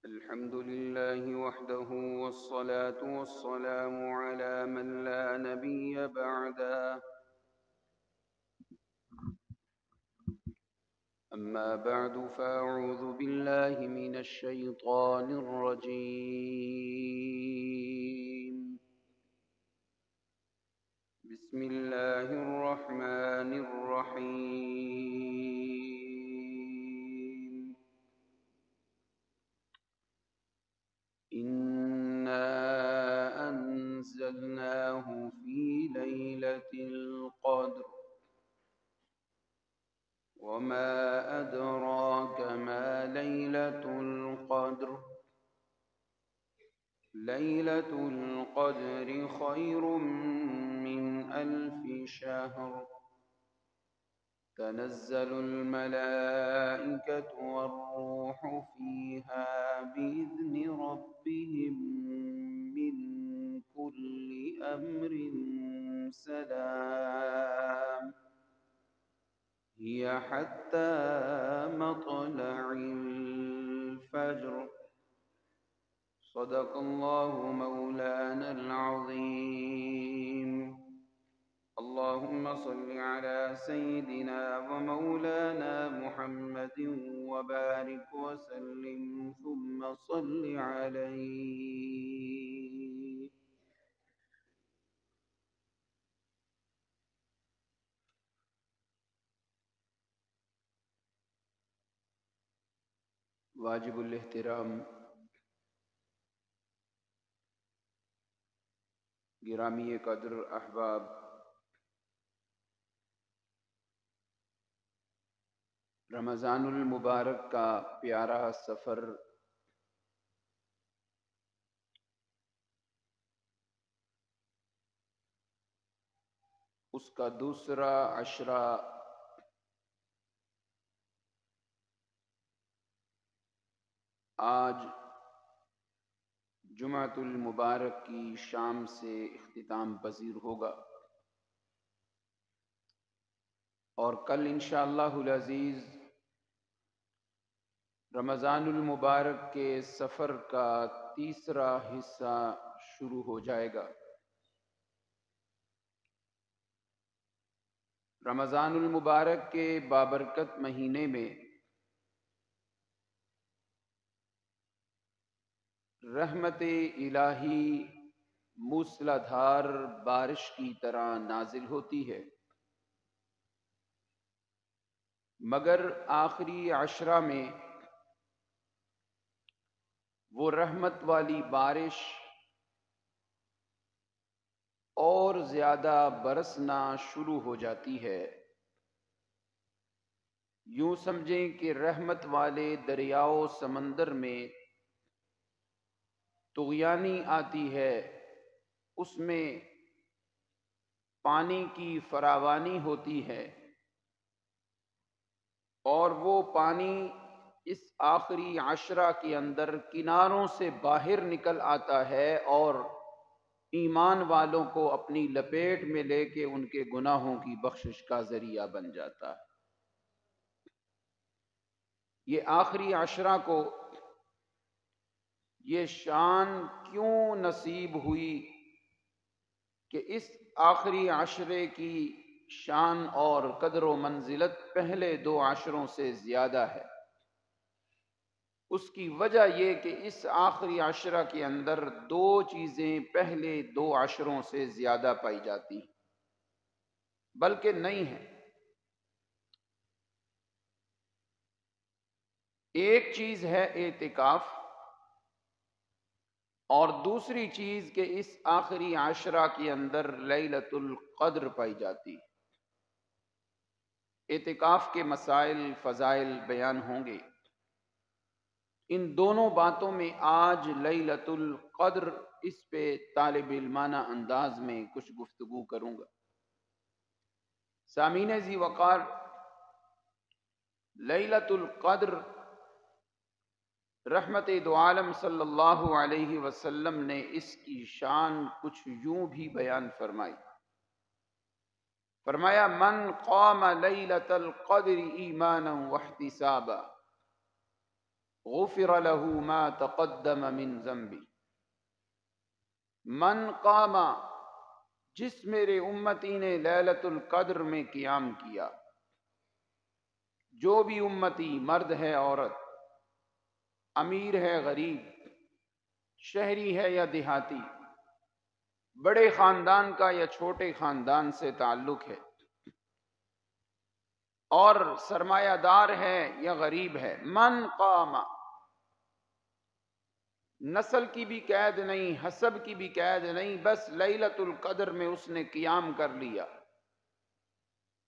الحمد لله وحده والصلاة والسلام على من لا نبي بعده. أما بعد فأعوذ بالله من الشيطان الرجيم. بسم الله الرحمن الرحيم. إنا أنزلناه في ليلة القدر وما أدراك ما ليلة القدر. ليلة القدر خير من 1000 شهر. تنزل الملائكة والروح فيها بإذن ربهم من كل أمر سلام. هي حتى مطلع الفجر. صدق الله مولانا العظيم. اللهم صل على سيدنا ومولانا محمد وبارك وسلم ثم صل عليه. واجب الاحترام گرامی قدر احباب، رمضان المبارک کا پیارا سفر اس کا دوسرا عشرہ آج جمعۃ المبارک کی شام سے اختتام پذیر ہوگا، اور کل انشاءاللہ العزیز رمضان المبارک کے سفر کا تیسرا حصہ شروع ہو جائے گا۔ رمضان المبارک کے بابرکت مہینے میں رحمت الہی موسلا دھار بارش کی طرح نازل ہوتی ہے، مگر آخری عشرہ میں وہ رحمت والی بارش اور زیادہ برسنا شروع ہو جاتی ہے۔ یوں سمجھیں کہ رحمت والے دریاؤ سمندر میں طغیانی آتی ہے، اس میں پانی کی فراوانی ہوتی ہے، اور وہ پانی اس آخری عشرہ کے اندر کناروں سے باہر نکل آتا ہے اور ایمان والوں کو اپنی لپیٹ میں لے کے ان کے گناہوں کی بخشش کا ذریعہ بن جاتا ہے۔ یہ آخری عشرہ کو یہ شان کیوں نصیب ہوئی کہ اس آخری عشرے کی شان اور قدر و منزلت پہلے 2 عشروں سے زیادہ ہے؟ اس کی وجہ یہ کہ اس آخری عشرہ کے اندر 2 چیزیں پہلے 2 عشروں سے زیادہ پائی جاتی ہیں، بلکہ نہیں ہیں۔ ایک چیز ہے اعتکاف، اور دوسری چیز کہ اس آخری عشرہ کے اندر لیلۃ القدر پائی جاتی۔ اعتکاف کے مسائل فضائل بیان ہوں گے، ان دونوں باتوں میں آج لیلۃ القدر اس پہ طالب علمانہ انداز میں کچھ گفتگو کروں گا۔ سامعین ذی وقار، لیلۃ القدر رحمت دو عالم صلی اللہ علیہ وسلم نے اس کی شان کچھ یوں بھی بیان فرمائی۔ فرمایا من قام لیلۃ القدر ایمانا واحتسابا، غفر له ما تقدم من ذنبی، من قام، جس میرے امتی نے لیلۃ القدر میں قیام کیا، جو بھی امتی مرد ہے عورت، امیر ہے غریب، شہری ہے یا دیہاتی، بڑے خاندان کا یا چھوٹے خاندان سے تعلق ہے، اور سرمایہ دار ہے یا غریب ہے، من قام، نسل کی بھی قید نہیں، حسب کی بھی قید نہیں، بس لیلۃ القدر میں اس نے قیام کر لیا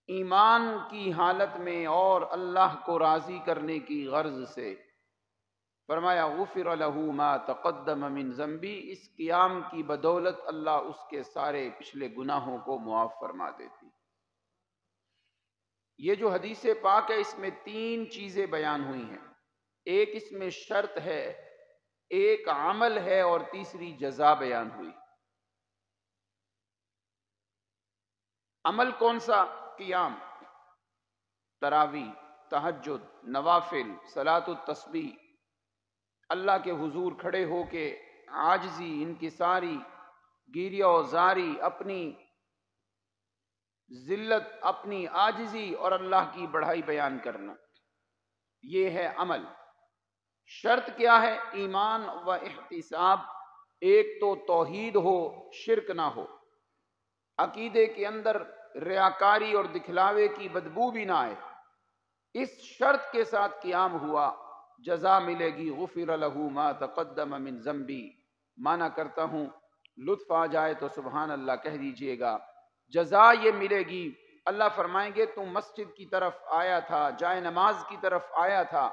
ایمان کی حالت میں اور اللہ کو راضی کرنے کی غرض سے، فرمایا غفر له ما تقدم من ذنبی، اس قیام کی بدولت اللہ اس کے سارے پچھلے گناہوں کو معاف فرما دیتی۔ یہ جو حدیث پاک ہے اس میں 3 چیزیں بیان ہوئی ہیں، ایک اس میں شرط ہے، ایک عمل ہے، اور تیسری جزا بیان ہوئی۔ عمل کون سا؟ قیام، تراویح، تہجد، نوافل، صلاۃ التسبیح، اللہ کے حضور کھڑے ہو کے عاجزی، انکساری، گیریہ و زاری، اپنی ذلت، اپنی عاجزی اور اللہ کی بڑائی بیان کرنا، یہ ہے عمل۔ شرط کیا ہے؟ ایمان و احتساب، ایک تو توحید ہو، شرک نہ ہو، عقیدے کے اندر ریاکاری اور دکھلاوے کی بدبو بھی نہ آئے، اس شرط کے ساتھ قیام ہوا، جزا ملے گی غفر له ما تقدم من ذنبی۔ مانا کرتا ہوں، لطف آ جائے تو سبحان اللہ کہہ دیجئے گا، جزا یہ ملے گی۔ اللہ فرمائیں گے تو مسجد کی طرف آیا تھا، جائے نماز کی طرف آیا تھا،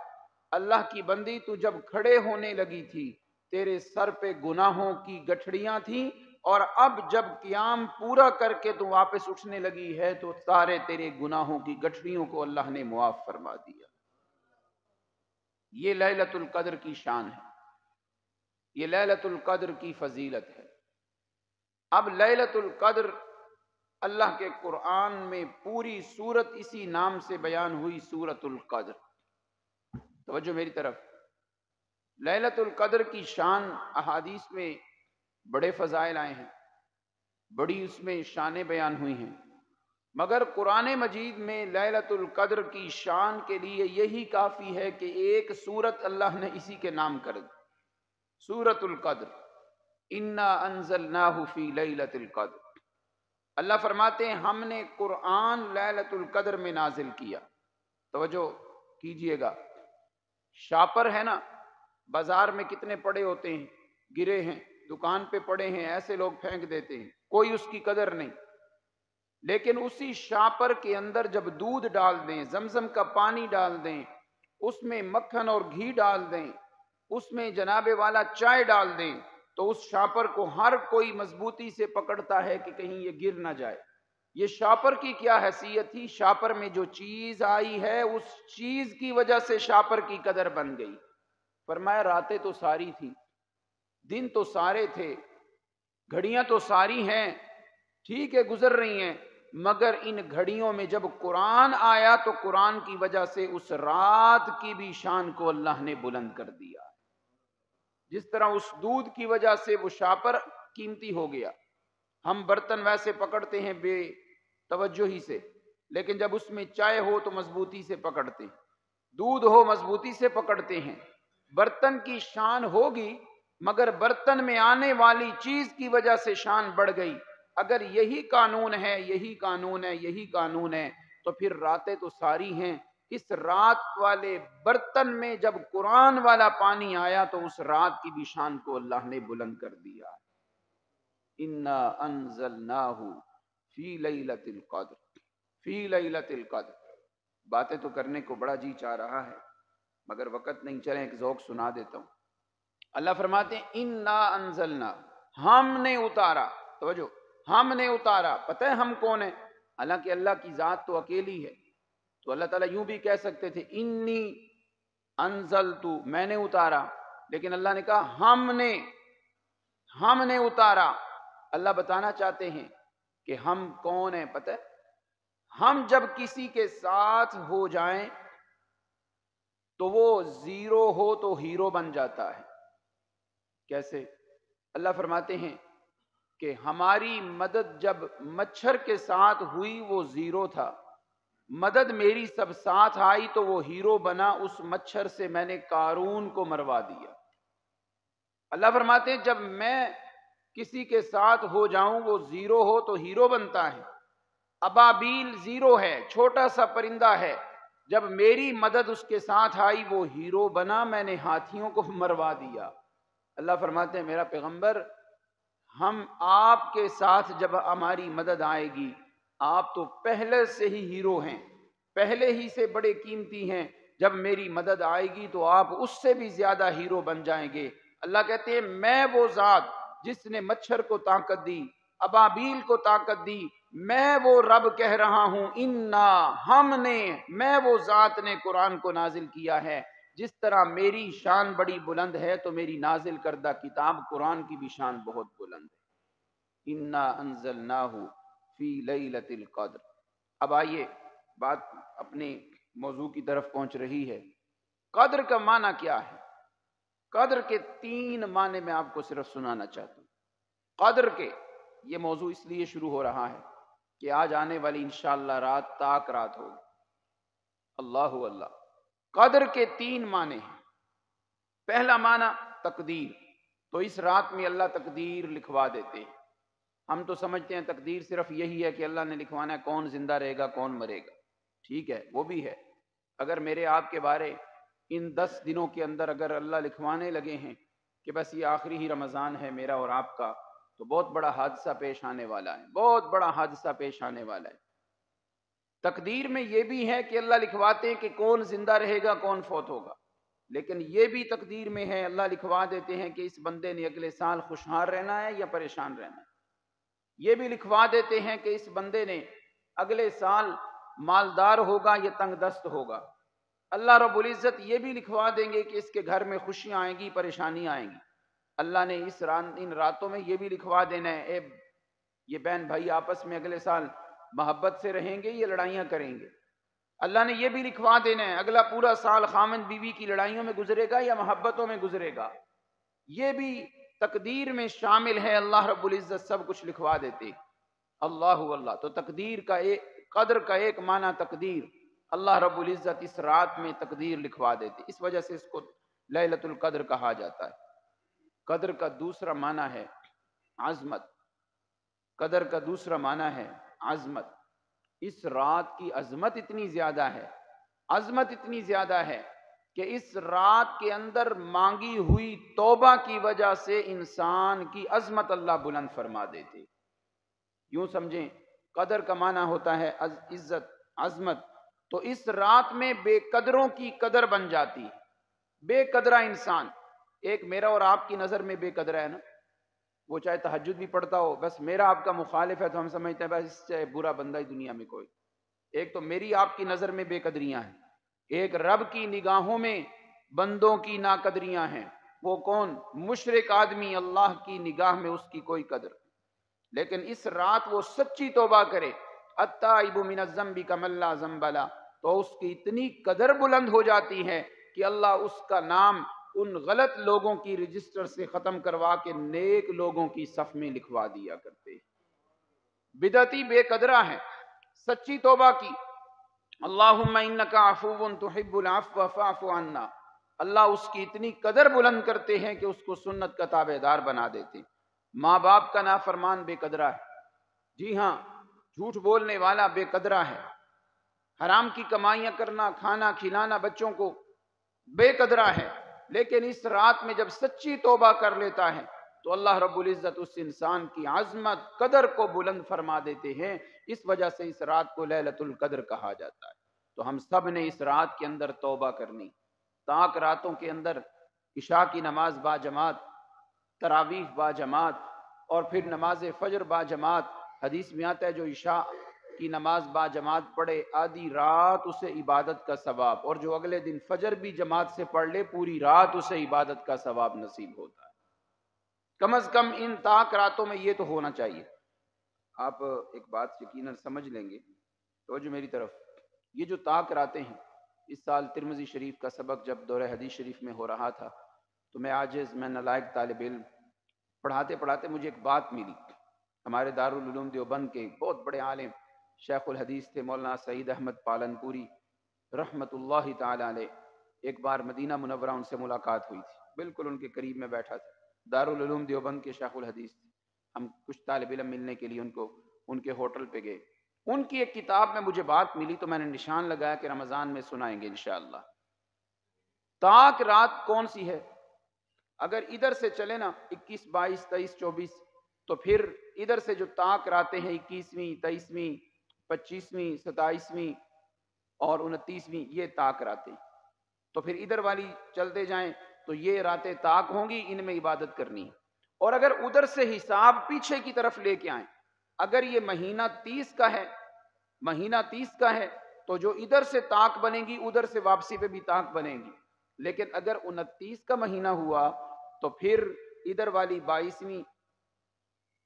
اللہ کی بندی تو جب کھڑے ہونے لگی تھی تیرے سر پہ گناہوں کی گٹھڑیاں تھیں، اور اب جب قیام پورا کر کے تو واپس اٹھنے لگی ہے تو سارے تیرے گناہوں کی گٹھڑیوں کو اللہ نے معاف فرما دیا۔ یہ لیلۃ القدر کی شان ہے، یہ لیلۃ القدر کی فضیلت ہے۔ اب لیلۃ القدر اللہ کے قرآن میں پوری سورت اسی نام سے بیان ہوئی، سورۃ القدر۔ توجہ میری طرف، لیلۃ القدر کی شان احادیث میں بڑے فضائل آئے ہیں، بڑی اس میں شانیں بیان ہوئی ہیں، مگر قرآن مجید میں لیلۃ القدر کی شان کے لیے یہی کافی ہے کہ ایک سورت اللہ نے اسی کے نام کر دی، سورۃ القدر، انا انزلناہ فی لیلۃ القدر۔ اللہ فرماتے ہیں ہم نے قرآن لیلۃ القدر میں نازل کیا۔ توجہ کیجئے گا، شاپر ہے نا، بازار میں کتنے پڑے ہوتے ہیں، گرے ہیں، دکان پہ پڑے ہیں، ایسے لوگ پھینک دیتے ہیں، کوئی اس کی قدر نہیں، لیکن اسی شاپر کے اندر جب دودھ ڈال دیں، زمزم کا پانی ڈال دیں، اس میں مکھن اور گھی ڈال دیں، اس میں جناب والا چائے ڈال دیں، تو اس شاپر کو ہر کوئی مضبوطی سے پکڑتا ہے کہ کہیں یہ گر نہ جائے۔ یہ شاپر کی کیا حیثیت تھی؟ شاپر میں جو چیز آئی ہے اس چیز کی وجہ سے شاپر کی قدر بن گئی۔ فرمایا راتیں تو ساری تھیں، دن تو سارے تھے، گھڑیاں تو ساری ہیں، ٹھیک ہے گزر رہی ہیں، مگر ان گھڑیوں میں جب قرآن آیا تو قرآن کی وجہ سے اس رات کی بھی شان کو اللہ نے بلند کر دیا۔ جس طرح اس دودھ کی وجہ سے وہ شاپر قیمتی ہو گیا، ہم برتن ویسے پکڑتے ہیں بے توجہی سے، لیکن جب اس میں چائے ہو تو مضبوطی سے پکڑتے ہیں، دودھ ہو مضبوطی سے پکڑتے ہیں۔ برتن کی شان ہوگی مگر برتن میں آنے والی چیز کی وجہ سے شان بڑھ گئی۔ اگر یہی قانون ہے، یہی قانون ہے، یہی قانون ہے، تو پھر راتیں تو ساری ہیں، اس رات والے برتن میں جب قرآن والا پانی آیا تو اس رات کی بھی شان کو اللہ نے بلند کر دیا۔ انا انزلناہ فی لیلۃ القدر، فی لیلۃ القدر۔ باتیں تو کرنے کو بڑا جی چاہ رہا ہے مگر وقت نہیں، چلیں ایک ذوق سنا دیتا ہوں۔ اللہ فرماتے ہیں انا انزلنا، ہم نے اتارا، توجہ، ہم نے اتارا۔ پتہ ہے ہم کون ہیں؟ حالانکہ اللہ کی ذات تو اکیلی ہے، تو اللہ تعالیٰ یوں بھی کہہ سکتے تھے انی انزلتو، میں نے اتارا، لیکن اللہ نے کہا ہم نے اتارا۔ اللہ بتانا چاہتے ہیں کہ ہم کون ہیں۔ پتہ ہے ہم جب کسی کے ساتھ ہو جائیں تو وہ زیرو ہو تو ہیرو بن جاتا ہے۔ کیسے؟ اللہ فرماتے ہیں کہ ہماری مدد جب مچھر کے ساتھ ہوئی وہ زیرو تھا، مدد میری سب ساتھ آئی تو وہ ہیرو بنا، اس مچھر سے میں نے قارون کو مروا دیا۔ اللہ فرماتے ہیں جب میں کسی کے ساتھ ہو جاؤں وہ زیرو ہو تو ہیرو بنتا ہے۔ ابابیل زیرو ہے، چھوٹا سا پرندہ ہے، جب میری مدد اس کے ساتھ آئی وہ ہیرو بنا، میں نے ہاتھیوں کو مروا دیا۔ اللہ فرماتے ہیں میرا پیغمبر، ہم آپ کے ساتھ جب ہماری مدد آئے گی، آپ تو پہلے سے ہی ہیرو ہیں، پہلے ہی سے بڑے قیمتی ہیں، جب میری مدد آئے گی تو آپ اس سے بھی زیادہ ہیرو بن جائیں گے۔ اللہ کہتے ہیں میں وہ ذات جس نے مچھر کو طاقت دی، ابابیل کو طاقت دی، میں وہ رب کہہ رہا ہوں، میں وہ ذات نے قرآن کو نازل کیا ہے۔ جس طرح میری شان بڑی بلند ہے تو میری نازل کردہ کتاب قرآن کی بھی شان بہت بلند ہے۔ انا انزلناہ فی لیلۃ القدر۔ اب آئیے بات اپنے موضوع کی طرف پہنچ رہی ہے۔ قدر کا معنی کیا ہے؟ قدر کے 3 معنی میں آپ کو صرف سنانا چاہتا ہوں۔ قدر کے، یہ موضوع اس لیے شروع ہو رہا ہے کہ آج آنے والی انشاءاللہ رات تاک رات ہوگی۔ اللہ اللہ۔ قدر کے 3 معنی ہیں۔ پہلا معنی تقدیر، تو اس رات میں اللہ تقدیر لکھوا دیتے ہیں۔ ہم تو سمجھتے ہیں تقدیر صرف یہی ہے کہ اللہ نے لکھوانا ہے کون زندہ رہے گا کون مرے گا، ٹھیک ہے وہ بھی ہے۔ اگر میرے آپ کے بارے ان 10 دنوں کے اندر اگر اللہ لکھوانے لگے ہیں کہ بس یہ آخری ہی رمضان ہے میرا اور آپ کا، تو بہت بڑا حادثہ پیش آنے والا ہے، بہت بڑا حادثہ پیش آنے والا ہے۔ تقدیر میں یہ بھی ہے کہ اللہ لکھواتے ہیں کہ کون زندہ رہے گا کون فوت ہوگا، لیکن یہ بھی تقدیر میں ہے، اللہ لکھوا دیتے ہیں کہ اس بندے نے اگلے سال خوشحال رہنا ہے یا پریشان رہنا ہے۔ یہ بھی لکھوا دیتے ہیں کہ اس بندے نے اگلے سال مالدار ہوگا یا تنگ دست ہوگا۔ اللہ رب العزت یہ بھی لکھوا دیں گے کہ اس کے گھر میں خوشیاں آئیں گی پریشانی آئیں گی۔ اللہ نے ان راتوں میں یہ بھی لکھوا دینا ہے یہ بہن بھائی آپس میں اگلے سال محبت سے رہیں گے یا لڑائیاں کریں گے۔ اللہ نے یہ بھی لکھوا دینا ہے اگلا پورا سال خامن بیوی کی لڑائیوں میں گزرے گا یا محبتوں میں گزرے گا۔ یہ بھی تقدیر میں شامل ہے، اللہ رب العزت سب کچھ لکھوا دیتے۔ اللہ اللہ۔ تو تقدیر کا قدر کا ایک معنی تقدیر، اللہ رب العزت اس رات میں تقدیر لکھوا دیتے، اس وجہ سے اس کو لیلۃ القدر کہا جاتا ہے۔ قدر کا دوسرا معنی ہے عظمت۔ قدر کا دوسرا معنی ہے عظمت۔ اس رات کی عظمت اتنی زیادہ ہے، عظمت اتنی زیادہ ہے کہ اس رات کے اندر مانگی ہوئی توبہ کی وجہ سے انسان کی عظمت اللہ بلند فرما دیتے۔ یوں سمجھیں قدر کا معنی ہوتا ہے عزت، عظمت، تو اس رات میں بے قدروں کی قدر بن جاتی ہے۔ بے قدرہ انسان، ایک میرا اور آپ کی نظر میں بے قدرہ ہے نا، وہ چاہے تہجد بھی پڑھتا ہو، بس میرا آپ کا مخالف ہے تو ہم سمجھتے ہیں بس اس سے برا بندہ ہی دنیا میں کوئی۔ ایک تو میری آپ کی نظر میں بے قدریاں ہیں، ایک رب کی نگاہوں میں بندوں کی ناقدریاں ہیں۔ وہ کون؟ مشرک آدمی، اللہ کی نگاہ میں اس کی کوئی قدر۔ لیکن اس رات وہ سچی توبہ کرے، التائب من الذنب کمن لا ذنب لہ، تو اس کی اتنی قدر بلند ہو جاتی ہے کہ اللہ اس کا نام ان غلط لوگوں کی رجسٹر سے ختم کروا کے نیک لوگوں کی صف میں لکھوا دیا کرتے۔ بدعتی بے قدرہ ہے، سچی توبہ کی، اللہم انک عفو تحب العفو فاعف عنا، اللہ اس کی اتنی قدر بلند کرتے ہیں کہ اس کو سنت کا تابع دار بنا دیتے۔ ماں باپ کا نافرمان بے قدرہ ہے، جی ہاں، جھوٹ بولنے والا بے قدرہ ہے، حرام کی کمائیاں کرنا، کھانا کھلانا بچوں کو بے قدرہ ہے۔ لیکن اس رات میں جب سچی توبہ کر لیتا ہے تو اللہ رب العزت اس انسان کی عظمت قدر کو بلند فرما دیتے ہیں۔ اس وجہ سے اس رات کو لیلۃ القدر کہا جاتا ہے۔ تو ہم سب نے اس رات کے اندر توبہ کرنی، تاک راتوں کے اندر عشاء کی نماز با جماعت، تراویح با جماعت، اور پھر نماز فجر با جماعت۔ حدیث میں آتا ہے جو عشاء کی نماز با جماعت پڑھے آدھی رات اسے عبادت کا ثواب، اور جو اگلے دن فجر بھی جماعت سے پڑھ لے پوری رات اسے عبادت کا ثواب نصیب ہوتا ہے۔ کم از کم ان تاک راتوں میں یہ تو ہونا چاہیے۔ آپ ایک بات یقیناً سمجھ لیں گے، تو جو میری طرف یہ جو تاک راتیں ہیں اس سال ترمذی شریف کا سبق جب دورہ حدیث شریف میں ہو رہا تھا تو میں عاجز، میں نالائق طالب علم، پڑھاتے پڑھاتے مجھے ایک بات ملی۔ ہمارے دارالعلوم دیوبند کے بہت بڑے عالم شیخ الحدیث تھے مولانا سعید احمد پالنپوری رحمۃ اللہ تعالی علیہ۔ ایک بار مدینہ منورہ ان سے ملاقات ہوئی تھی، بالکل ان کے قریب میں بیٹھا تھا، دارالعلوم دیوبند کے شیخ الحدیث تھے۔ ہم کچھ طالب علم ملنے کے لیے ان کے ہوٹل پہ گئے۔ ان کی ایک کتاب میں مجھے بات ملی تو میں نے نشان لگایا کہ رمضان میں سنائیں گے انشاءاللہ۔ تاک رات کون سی ہے؟ اگر ادھر سے چلے نا 21، 22، 23، 24، تو پھر ادھر سے جو تاک راتیں ہیں 21ویں، 23ویں، 25ویں، 27ویں اور 29ویں، یہ تاک راتیں، تو پھر ادھر والی چلتے جائیں تو یہ راتیں تاک ہوں گی، ان میں عبادت کرنی ہے۔ اور اگر ادھر سے حساب پیچھے کی طرف لے کے آئیں، اگر یہ مہینہ 30 کا ہے، مہینہ 30 کا ہے تو جو ادھر سے تاک بنے گی ادھر سے واپسی پہ بھی تاک بنے گی۔ لیکن اگر 29 کا مہینہ ہوا تو پھر ادھر والی 22ویں،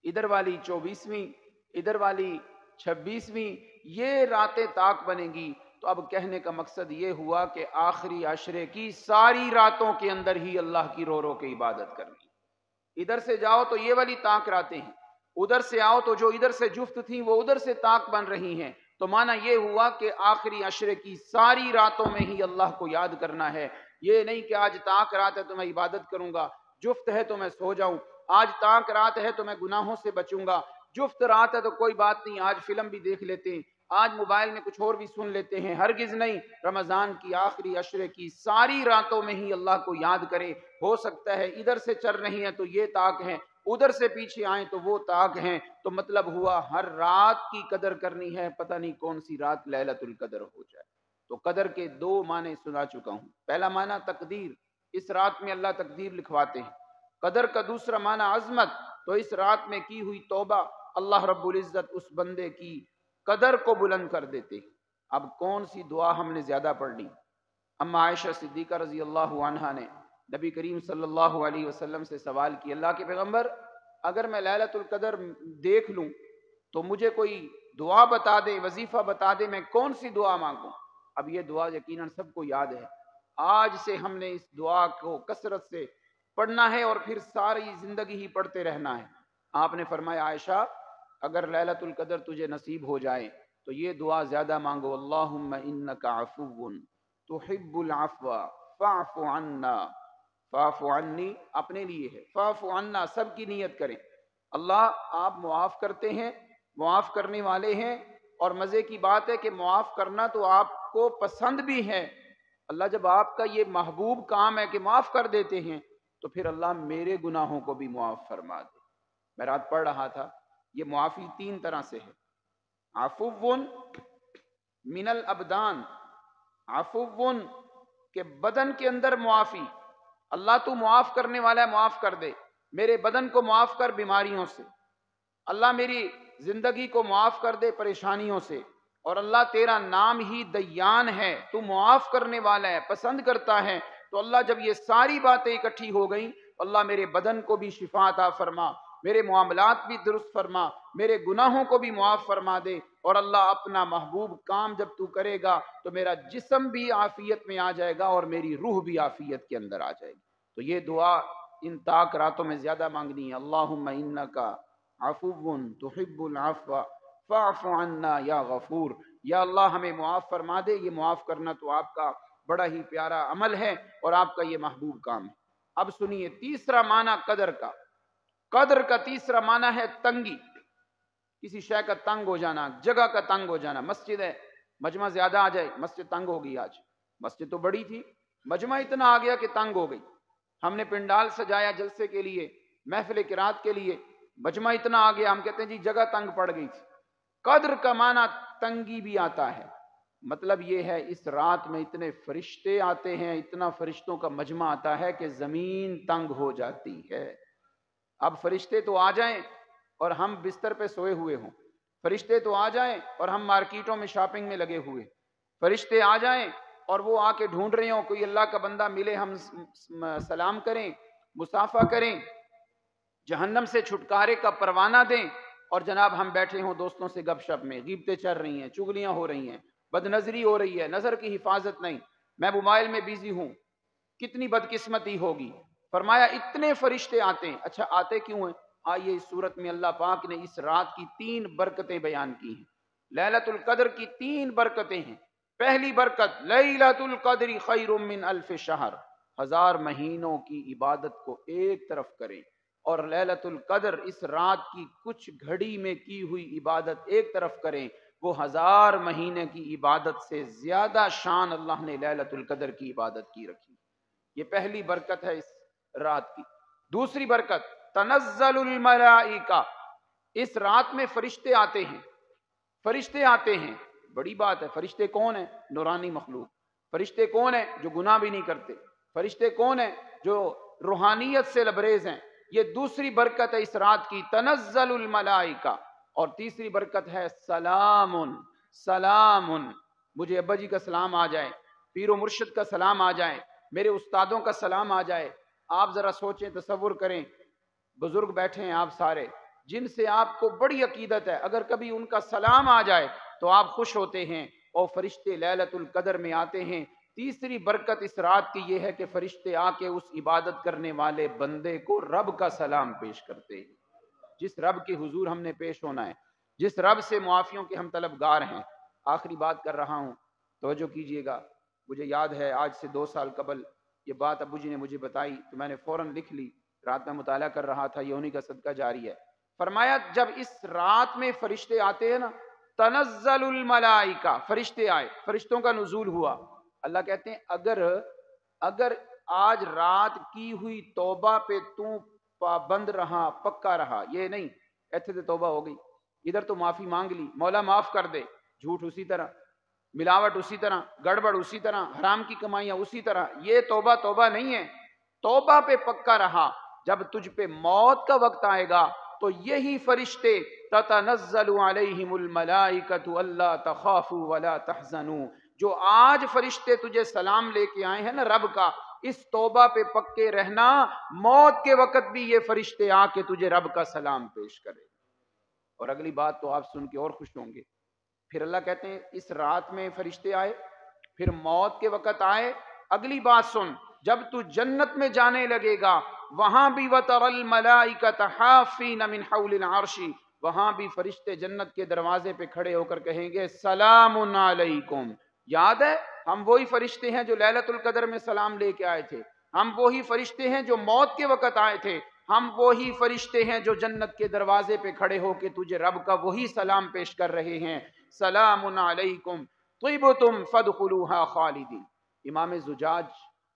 ادھر والی 24ویں، ادھر والی 26ویں، یہ راتیں تاک بنے گی۔ تو اب کہنے کا مقصد یہ ہوا کہ آخری عشرے کی ساری راتوں کے اندر ہی اللہ کی رو رو کے عبادت کرنی۔ ادھر سے جاؤ تو یہ والی تاک راتیں ہیں، ادھر سے آؤ تو جو ادھر سے جفت تھیں وہ ادھر سے تاک بن رہی ہیں۔ تو معنی یہ ہوا کہ آخری عشرے کی ساری راتوں میں ہی اللہ کو یاد کرنا ہے۔ یہ نہیں کہ آج تاک رات ہے تو میں عبادت کروں گا، جفت ہے تو میں سو جاؤں، آج تاک رات ہے تو میں گناہوں سے بچوں گا، جفت رات ہے تو کوئی بات نہیں، آج فلم بھی دیکھ لیتے ہیں، آج موبائل میں کچھ اور بھی سن لیتے ہیں۔ ہرگز نہیں، رمضان کی آخری عشرے کی ساری راتوں میں ہی اللہ کو یاد کرے۔ ہو سکتا ہے ادھر سے چل رہی ہیں تو یہ تاک ہیں، ادھر سے پیچھے آئیں تو وہ تاک ہیں۔ تو مطلب ہوا ہر رات کی قدر کرنی ہے، پتہ نہیں کون سی رات لیلۃ القدر ہو جائے۔ تو قدر کے دو معنی سنا چکا ہوں۔ پہلا معنی تقدیر، اس رات میں اللہ تقدیر لکھواتے ہیں۔ قدر کا دوسرا معنی عظمت، تو اس رات میں کی ہوئی توبہ اللہ رب العزت اس بندے کی قدر کو بلند کر دیتے۔ اب کون سی دعا ہم نے زیادہ پڑھنی؟ اما عائشہ صدیقہ رضی اللہ عنہا نے نبی کریم صلی اللہ علیہ وسلم سے سوال کی، اللہ کے پیغمبر اگر میں لیلۃ القدر دیکھ لوں تو مجھے کوئی دعا بتا دے، وظیفہ بتا دے، میں کون سی دعا مانگوں؟ اب یہ دعا یقیناً سب کو یاد ہے، آج سے ہم نے اس دعا کو کثرت سے پڑھنا ہے اور پھر ساری زندگی ہی پڑھتے رہنا ہے۔ آپ نے فرمایا عائشہ اگر لیلۃ القدر تجھے نصیب ہو جائے تو یہ دعا زیادہ مانگو، اللہم انک عفو تحب العفو فاعف عنا۔ فاعف عنی اپنے لیے ہے، فاعف عنا سب کی نیت کریں، اللہ آپ معاف کرتے ہیں، معاف کرنے والے ہیں، اور مزے کی بات ہے کہ معاف کرنا تو آپ کو پسند بھی ہے۔ اللہ جب آپ کا یہ محبوب کام ہے کہ معاف کر دیتے ہیں تو پھر اللہ میرے گناہوں کو بھی معاف فرما دے۔ میں رات پڑھ رہا تھا، یہ معافی 3 طرح سے ہے۔ عفو من الابدان، عفو کہ بدن کے اندر معافی، اللہ تو معاف کرنے والا ہے، معاف کر دے، میرے بدن کو معاف کر بیماریوں سے، اللہ میری زندگی کو معاف کر دے پریشانیوں سے، اور اللہ تیرا نام ہی دیان ہے، تو معاف کرنے والا ہے، پسند کرتا ہے۔ تو اللہ جب یہ ساری باتیں اکٹھی ہو گئیں، اللہ میرے بدن کو بھی شفا عطا فرما، میرے معاملات بھی درست فرما، میرے گناہوں کو بھی معاف فرما دے، اور اللہ اپنا محبوب کام جب تو کرے گا تو میرا جسم بھی عافیت میں آ جائے گا اور میری روح بھی عافیت کے اندر آ جائے گی۔ تو یہ دعا ان تاک راتوں میں زیادہ مانگنی ہے، اللہم انکا عفو تحب العفو فاعف عنا یا غفور۔ یا اللہ ہمیں معاف فرما دے، یہ معاف کرنا تو آپ کا بڑا ہی پیارا عمل ہے اور آپ کا یہ محبوب کام ہے۔ اب سنیے تیسرا معنی قدر کا۔ قدر کا تیسرا معنی ہے تنگی، کسی شے کا تنگ ہو جانا، جگہ کا تنگ ہو جانا۔ مسجد ہے، مجمع زیادہ آ جائے، مسجد تنگ ہو گئی، آج مسجد تو بڑی تھی، مجمع اتنا آ گیا کہ تنگ ہو گئی۔ ہم نے پنڈال سجایا جلسے کے لیے، محفل قرات کے لیے، مجمع اتنا آ گیا، ہم کہتے ہیں جی جگہ تنگ پڑ گئی تھی۔ قدر کا معنی تنگی بھی آتا ہے، مطلب یہ ہے اس رات میں اتنے فرشتے آتے ہیں، اتنا فرشتوں کا مجمع آتا ہے کہ زمین تنگ ہو جاتی ہے۔ اب فرشتے تو آ جائیں اور ہم بستر پہ سوئے ہوئے ہوں، فرشتے تو آ جائیں اور ہم مارکیٹوں میں شاپنگ میں لگے ہوئے، فرشتے آ جائیں اور وہ آ کے ڈھونڈ رہے ہوں کوئی اللہ کا بندہ ملے، ہم سلام کریں، مصافحہ کریں، جہنم سے چھٹکارے کا پروانہ دیں، اور جناب ہم بیٹھے ہوں دوستوں سے گپ شپ میں، غیبتیں چل رہی ہیں، چگلیاں ہو رہی ہیں، بد نظری ہو رہی ہے، نظر کی حفاظت نہیں۔ میں موبائل میں بیزی ہوں، کتنی بدقسمتی ہوگی۔ فرمایا اتنے فرشتے آتے ہیں۔ اچھا آتے کیوں ہیں؟ آئیے اس صورت میں اللہ پاک نے اس رات کی 3 برکتیں بیان کی ہیں۔ لیلۃ القدر کی 3 برکتیں ہیں۔ پہلی برکت لیلۃ القدر خیر من الف شہر، 1000 مہینوں کی عبادت کو ایک طرف کریں، اور لیلۃ القدر اس رات کی کچھ گھڑی میں کی ہوئی عبادت ایک طرف کریں، وہ 1000 مہینے کی عبادت سے زیادہ شان اللہ نے لیلۃ القدر کی عبادت کی رکھی۔ یہ پہلی برکت ہے اس رات کی۔ دوسری برکت تنزل الملائکہ، اس رات میں فرشتے آتے ہیں، فرشتے آتے ہیں۔ بڑی بات ہے، فرشتے کون ہیں؟ نورانی مخلوق۔ فرشتے کون ہیں؟ جو گناہ بھی نہیں کرتے۔ فرشتے کون ہیں؟ جو روحانیت سے لبریز ہیں۔ یہ دوسری برکت ہے اس رات کی، تنزل الملائکہ۔ اور تیسری برکت ہے سلام، سلام، مجھے ابا جی کا سلام آ جائے، پیر و مرشد کا سلام آ جائے، میرے استادوں کا سلام آ جائے۔ آپ ذرا سوچیں، تصور کریں، بزرگ بیٹھے ہیں آپ سارے، جن سے آپ کو بڑی عقیدت ہے، اگر کبھی ان کا سلام آ جائے تو آپ خوش ہوتے ہیں، اور فرشتے لیلۃ القدر میں آتے ہیں۔ تیسری برکت اس رات کی یہ ہے کہ فرشتے آ کے اس عبادت کرنے والے بندے کو رب کا سلام پیش کرتے ہیں، جس رب کے حضور ہم نے پیش ہونا ہے، جس رب سے معافیوں کے ہم طلبگار ہیں۔ آخری بات کر رہا ہوں، توجہ کیجئے گا۔ مجھے یاد ہے آج سے 2 سال قبل یہ بات ابو جی نے مجھے بتائی تو میں نے فوراً لکھ لی، رات میں مطالعہ کر رہا تھا، یہ انہی کا صدقہ جاری ہے۔ فرمایا جب اس رات میں فرشتے آتے ہیں نا، تنزل الملائکہ، فرشتے آئے، فرشتوں کا نزول ہوا۔ اللہ کہتے ہیں اگر آج رات کی ہوئی توبہ پہ تو پابند رہا، پکا رہا، یہ نہیں ایتھے تے توبہ ہو گئی، ادھر تو معافی مانگ لی، مولا معاف کر دے، جھوٹ اسی طرح، ملاوٹ اسی طرح، گڑبڑ اسی طرح، حرام کی کمائیاں اسی طرح، یہ توبہ نہیں ہے۔ توبہ پہ پکا رہا، جب تجھ پہ موت کا وقت آئے گا تو یہی فرشتے تتنزل علیہم الملائکۃ الا تخافوا ولا تحزنوا، جو آج فرشتے تجھے سلام لے کے آئے ہیں نا رب کا، اس توبہ پہ پکے رہنا، موت کے وقت بھی یہ فرشتے آ کے تجھے رب کا سلام پیش کرے۔ اور اگلی بات تو آپ سن کے اور خوش ہوں گے، پھر اللہ کہتے ہیں اس رات میں فرشتے آئے، پھر موت کے وقت آئے، اگلی بات سن، جب تو جنت میں جانے لگے گا وہاں بھی وَتَرَى الْمَلَائِكَةَ حَافِّينَ مِنْ حَوْلِ الْعَرْشِ، وہاں بھی فرشتے جنت کے دروازے پہ کھڑے ہو کر کہیں گے سلام علیکم۔ یاد ہے ہم وہی فرشتے ہیں جو لیلۃ القدر میں سلام لے کے آئے تھے، ہم وہی فرشتے ہیں جو موت کے وقت آئے تھے، ہم وہی فرشتے ہیں جو جنت کے دروازے پہ کھڑے ہو کے تجھے رب کا وہی سلام پیش کر رہے ہیں، سلام علیکم طیبتم فادخلوها خالدین۔ امام زجاج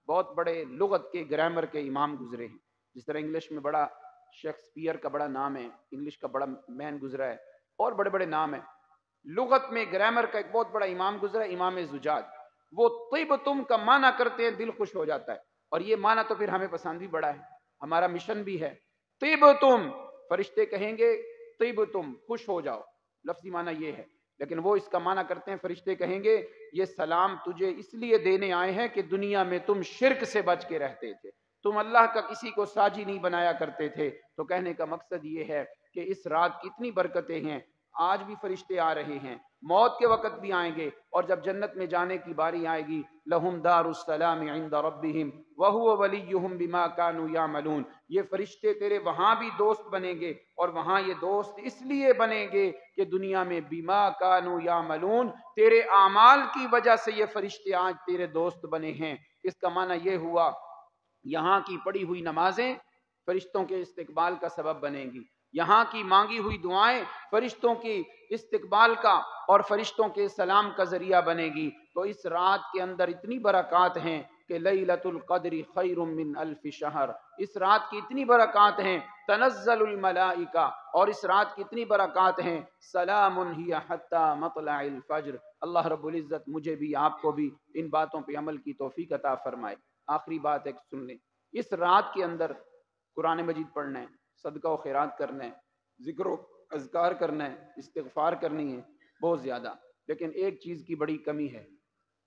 بہت بڑے لغت کے گرامر کے امام گزرے ہیں، جس طرح انگلش میں بڑا شیکسپیئر کا بڑا نام ہے، انگلش کا بڑا مین گزرا ہے، اور بڑے بڑے نام ہیں، لغت میں گرامر کا ایک بہت بڑا امام گزرا ہے، امام زجاج۔ وہ طیبتم کا معنی کرتے ہیں، دل خوش ہو جاتا ہے، اور یہ معنی تو پھر ہمیں پسند بھی بڑا ہے، ہمارا مشن بھی ہے۔ طیبتم، فرشتے کہیں گے طیبتم، خوش ہو جاؤ، لفظی معنی یہ ہے، لیکن وہ اس کا معنی کرتے ہیں، فرشتے کہیں گے یہ سلام تجھے اس لیے دینے آئے ہیں کہ دنیا میں تم شرک سے بچ کے رہتے تھے، تم اللہ کا کسی کو ساجی نہیں بنایا کرتے تھے۔ تو کہنے کا مقصد یہ ہے کہ اس رات کی اتنی برکتیں ہیں، آج بھی فرشتے آ رہے ہیں، موت کے وقت بھی آئیں گے، اور جب جنت میں جانے کی باری آئے گی لہم دار السلام عند ربہم وہو ولیہم بما کانوا یعملون، یہ فرشتے تیرے وہاں بھی دوست بنیں گے، اور وہاں یہ دوست اس لیے بنیں گے کہ دنیا میں بما کانوا یعملون، تیرے اعمال کی وجہ سے یہ فرشتے آج تیرے دوست بنے ہیں۔ اس کا معنی یہ ہوا یہاں کی پڑھی ہوئی نمازیں فرشتوں کے استقبال کا سبب بنیں گی، یہاں کی مانگی ہوئی دعائیں فرشتوں کی استقبال کا اور فرشتوں کے سلام کا ذریعہ بنے گی۔ تو اس رات کے اندر اتنی برکات ہیں کہ لیلۃ القدر خیر من الف شہر، اس رات کی اتنی برکات ہیں، تنزل الملائکہ، اور اس رات کی اتنی برکات ہیں، سلام ہی حتی مطلع الفجر۔ اللہ رب العزت مجھے بھی آپ کو بھی ان باتوں پہ عمل کی توفیق عطا فرمائے۔ آخری بات ایک سن لیں، اس رات کے اندر قرآن مجید پڑھنا ہے، صدقہ و خیرات کرنا ہے، ذکر و اذکار کرنا ہے، استغفار کرنی ہے بہت زیادہ، لیکن ایک چیز کی بڑی کمی ہے،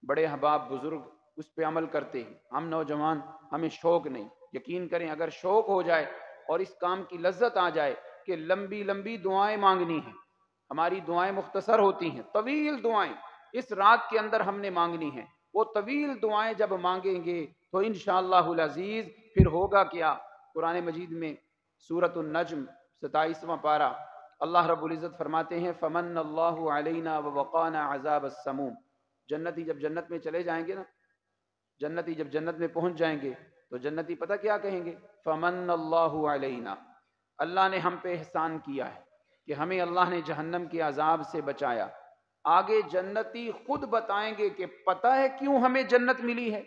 بڑے احباب بزرگ اس پہ عمل کرتے ہیں، ہم نوجوان ہمیں شوق نہیں۔ یقین کریں اگر شوق ہو جائے اور اس کام کی لذت آ جائے کہ لمبی لمبی دعائیں مانگنی ہیں، ہماری دعائیں مختصر ہوتی ہیں، طویل دعائیں اس رات کے اندر ہم نے مانگنی ہیں، وہ طویل دعائیں جب مانگیں گے تو انشاءاللہ العزیز پھر ہوگا کیا؟ قرآن مجید میں سورۃ النجم 27واں پارہ اللہ رب العزت فرماتے ہیں فمن اللہ علینا ووقانا عذاب السموم. جنتی جب جنت میں چلے جائیں گے نا، جنتی جب جنت میں پہنچ جائیں گے تو جنتی پتہ کیا کہیں گے؟ فمن اللہ علینا، اللہ نے ہم پہ احسان کیا ہے کہ ہمیں اللہ نے جہنم کے عذاب سے بچایا. آگے جنتی خود بتائیں گے کہ پتہ ہے کیوں ہمیں جنت ملی ہے،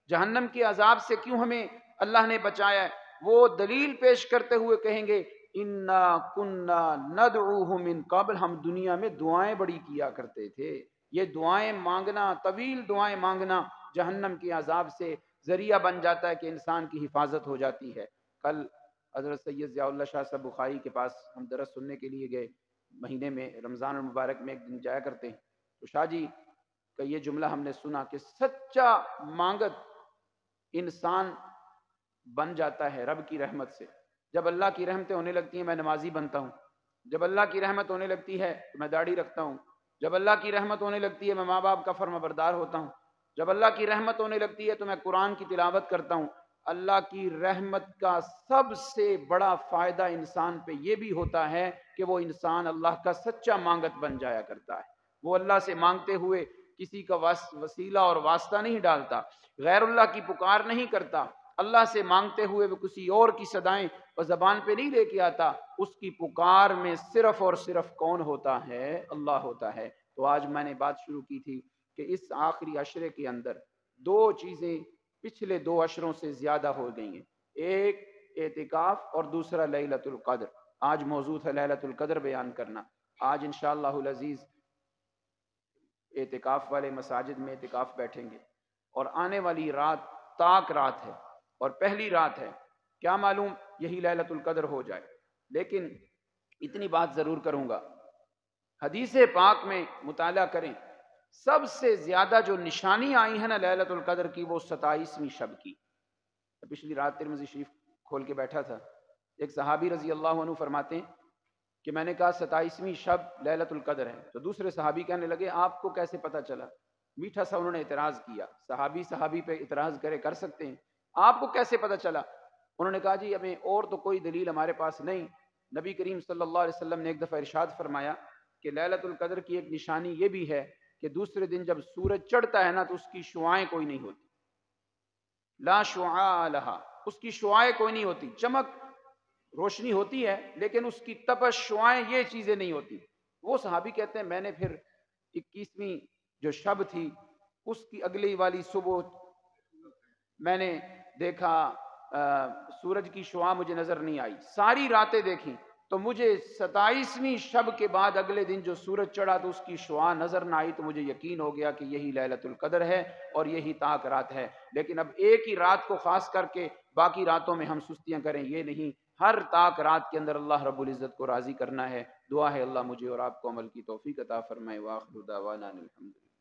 جہنم کے عذاب سے کیوں ہمیں اللہ نے بچایا ہے. وہ دلیل پیش کرتے ہوئے کہیں گے انا کنا ندعوہ من قبل، ہم دنیا میں دعائیں بڑی کیا کرتے تھے. یہ دعائیں مانگنا، طویل دعائیں مانگنا جہنم کے عذاب سے ذریعہ بن جاتا ہے کہ انسان کی حفاظت ہو جاتی ہے. کل حضرت سید ضیاء اللہ شاہ صاحب بخاری کے پاس ہم درس سننے کے لیے گئے، مہینے میں رمضان المبارک میں ایک دن جایا کرتے ہیں. تو شاہ جی کا یہ جملہ ہم نے سنا کہ سچا مانگت انسان بن جاتا ہے رب کی رحمت سے. جب اللہ کی رحمتیں ہونے لگتی ہیں میں نمازی بنتا ہوں، جب اللہ کی رحمت ہونے لگتی ہے تو میں داڑھی رکھتا ہوں، جب اللہ کی رحمت ہونے لگتی ہے میں ماں باپ کا فرما بردار ہوتا ہوں، جب اللہ کی رحمت ہونے لگتی ہے تو میں قرآن کی تلاوت کرتا ہوں. اللہ کی رحمت کا سب سے بڑا فائدہ انسان پہ یہ بھی ہوتا ہے کہ وہ انسان اللہ کا سچا مانگت بن جایا کرتا ہے. وہ اللہ سے مانگتے ہوئے کسی کا وسیلہ اور واسطہ نہیں ڈالتا، غیر اللہ کی پکار نہیں کرتا. اللہ سے مانگتے ہوئے وہ کسی اور کی صدائیں اور زبان پہ نہیں لے کے آتا. اس کی پکار میں صرف اور صرف کون ہوتا ہے؟ اللہ ہوتا ہے. تو آج میں نے بات شروع کی تھی کہ اس آخری عشرے کے اندر دو چیزیں پچھلے 2 عشروں سے زیادہ ہو گئی ہیں، ایک اعتکاف اور دوسرا لیلۃ القدر. آج موضوع ہے لیلۃ القدر بیان کرنا. آج انشاءاللہ العزیز اعتکاف والے مساجد میں اعتکاف بیٹھیں گے اور آنے والی رات تاک رات ہے اور پہلی رات ہے، کیا معلوم یہی لیلۃ القدر ہو جائے. لیکن اتنی بات ضرور کروں گا، حدیث پاک میں مطالعہ کریں، سب سے زیادہ جو نشانی آئی ہے نا لیلۃ القدر کی وہ 27ویں شب کی. پچھلی رات ترمذی شریف کھول کے بیٹھا تھا، ایک صحابی رضی اللہ عنہ فرماتے ہیں کہ میں نے کہا 27ویں شب لیلۃ القدر ہے. تو دوسرے صحابی کہنے لگے آپ کو کیسے پتہ چلا؟ میٹھا سا انہوں نے اعتراض کیا. صحابی پہ اعتراض کر سکتے ہیں، آپ کو کیسے پتہ چلا؟ انہوں نے کہا جی ہمیں اور تو کوئی دلیل ہمارے پاس نہیں. نبی کریم صلی اللہ علیہ وسلم نے ایک دفعہ ارشاد فرمایا کہ لیلۃ القدر کی ایک نشانی یہ بھی ہے کہ دوسرے دن جب سورج چڑھتا ہے نا تو اس کی شعاعیں کوئی نہیں ہوتی، لا شعاع لہا، اس کی شعاعیں کوئی نہیں ہوتی. چمک روشنی ہوتی ہے لیکن اس کی تپش شعاعیں یہ چیزیں نہیں ہوتی. وہ صحابی کہتے ہیں میں نے پھر 21ویں جو شب تھی اس کی اگلی والی صبح میں نے دیکھا سورج کی شعاع مجھے نظر نہیں آئی. ساری راتیں دیکھیں تو مجھے 27ویں شب کے بعد اگلے دن جو سورج چڑھا تو اس کی شعاع نظر نہ آئی. تو مجھے یقین ہو گیا کہ یہی لیلۃ القدر ہے اور یہی تاک رات ہے. لیکن اب ایک ہی رات کو خاص کر کے باقی راتوں میں ہم سستیاں کریں یہ نہیں، ہر تاک رات کے اندر اللہ رب العزت کو راضی کرنا ہے. دعا ہے اللہ مجھے اور آپ کو عمل کی توفیق عطا فرمائے. وآخر دعوانا الحمدللہ.